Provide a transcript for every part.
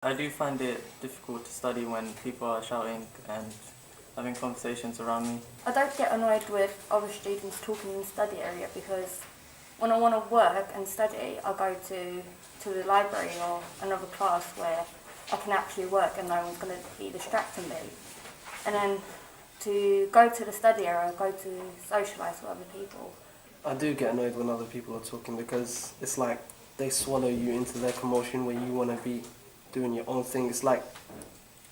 I do find it difficult to study when people are shouting and having conversations around me. I don't get annoyed with other students talking in the study area because when I want to work and study, I go to the library or another class where I can actually work and no one's going to be distracting me. And then to go to the study area, I go to socialise with other people. I do get annoyed when other people are talking because it's like they swallow you into their commotion where you want to be doing your own thing. It's like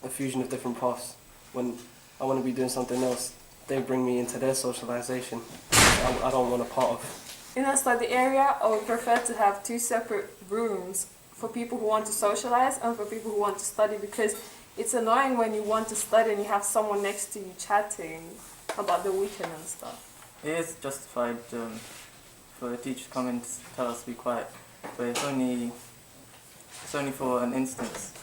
a fusion of different paths. When I want to be doing something else, they bring me into their socialization. I don't want a part of. In a study area, I would prefer to have two separate rooms for people who want to socialize and for people who want to study, because it's annoying when you want to study and you have someone next to you chatting about the weekend and stuff. It is justified for a teacher to come in to tell us to be quiet, but it's only for an instance,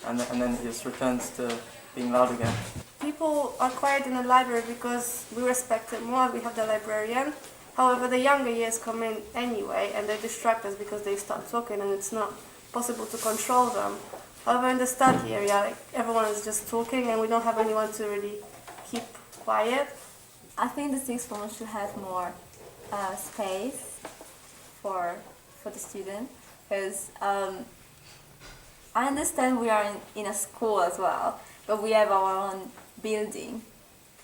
and then it just returns to being loud again. People are quiet in the library because we respect it more, we have the librarian. However, the younger years come in anyway and they distract us because they start talking and it's not possible to control them. However, in the study area, everyone is just talking and we don't have anyone to really keep quiet. I think the sixth form should have more space for the student, because I understand we are in a school as well, but we have our own building,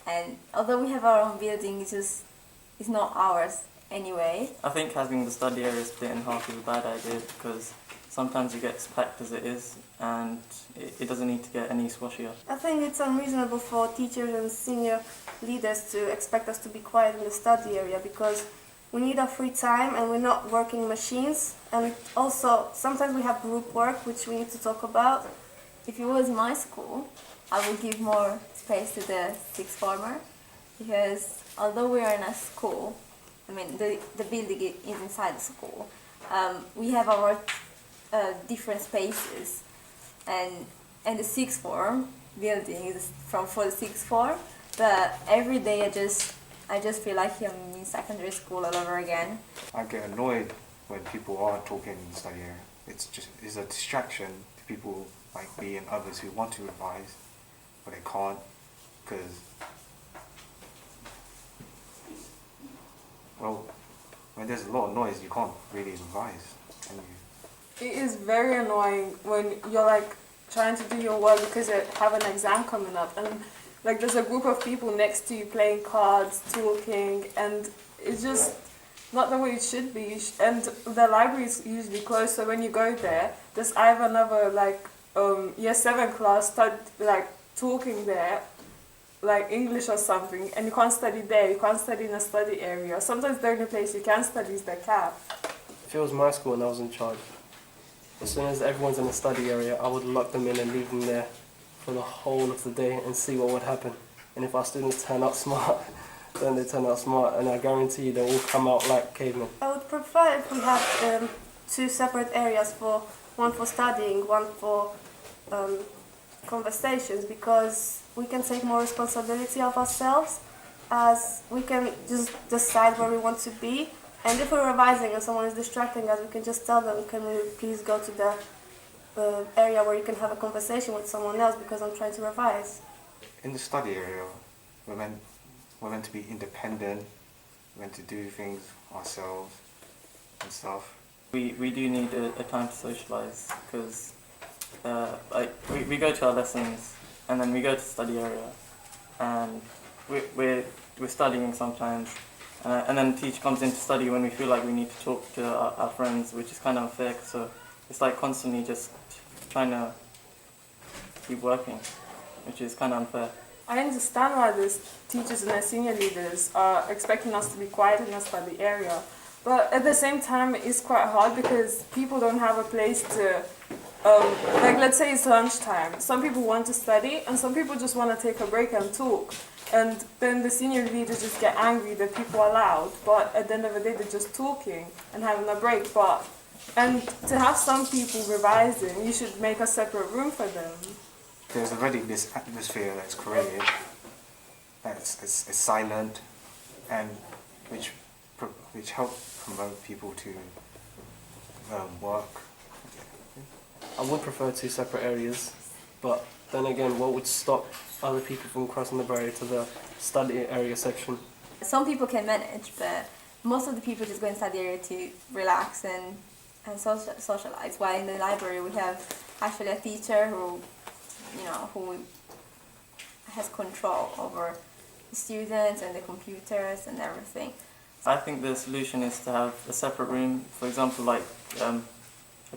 and although we have our own building, it's not ours anyway. I think having the study area split in half is a bad idea because sometimes it gets packed as it is and it doesn't need to get any squashier. I think it's unreasonable for teachers and senior leaders to expect us to be quiet in the study area because we need our free time and we're not working machines, and also sometimes we have group work which we need to talk about. If it was my school, I would give more space to the sixth former, because although we are in a school, I mean the building is inside the school, we have our different spaces, and the sixth form building is for the sixth form, but every day I just feel like I'm in secondary school all over again. I get annoyed when people are talking in the study area. It's a distraction to people like me and others who want to revise, but they can't because, well, when there's a lot of noise, you can't really revise, can you? It is very annoying when you're like trying to do your work because you have an exam coming up and like there's a group of people next to you playing cards, talking, and it's just not the way it should be. And the library is usually closed, so when you go there, there's either another like year 7 class start like talking there, like English or something, and you can't study there, you can't study in a study area. Sometimes the only place you can study is the cab. If it was my school and I was in charge, as soon as everyone's in the study area, I would lock them in and leave them there for the whole of the day and see what would happen. And if our students turn out smart, then they turn out smart, and I guarantee you they'll all come out like cavemen. I would prefer if we had two separate areas, one for studying, one for conversations, because we can take more responsibility of ourselves, as we can just decide where we want to be. And if we're revising and someone is distracting us, we can just tell them, can we please go to the area where you can have a conversation with someone else because I'm trying to revise. In the study area, we're meant to be independent, we're meant to do things ourselves and stuff. We do need a time to socialise because we go to our lessons and then we go to the study area and we're studying sometimes. And then the teacher comes in to study when we feel like we need to talk to our friends, which is kind of unfair. So it's like constantly just trying to keep working, which is kind of unfair. I understand why the teachers and their senior leaders are expecting us to be quiet in the study area, but at the same time it's quite hard because people don't have a place to, like let's say it's lunchtime. Some people want to study and some people just want to take a break and talk. And then the senior leaders just get angry that people are loud, but at the end of the day they're just talking and having a break. And to have some people revising, you should make a separate room for them. There's already this atmosphere that's created, that's silent, and which helps promote people to work. I would prefer two separate areas, but then again, what would stop other people from crossing the barrier to the study area section? Some people can manage, but most of the people just go inside the area to relax and socialize. While in the library, we have actually a teacher who, who has control over the students and the computers and everything. I think the solution is to have a separate room. For example, like a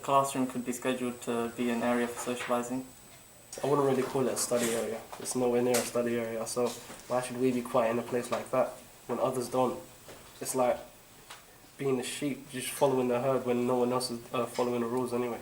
classroom could be scheduled to be an area for socializing. I wouldn't really call it a study area. It's nowhere near a study area, so why should we be quiet in a place like that when others don't? It's like being a sheep, just following the herd when no one else is following the rules anyway.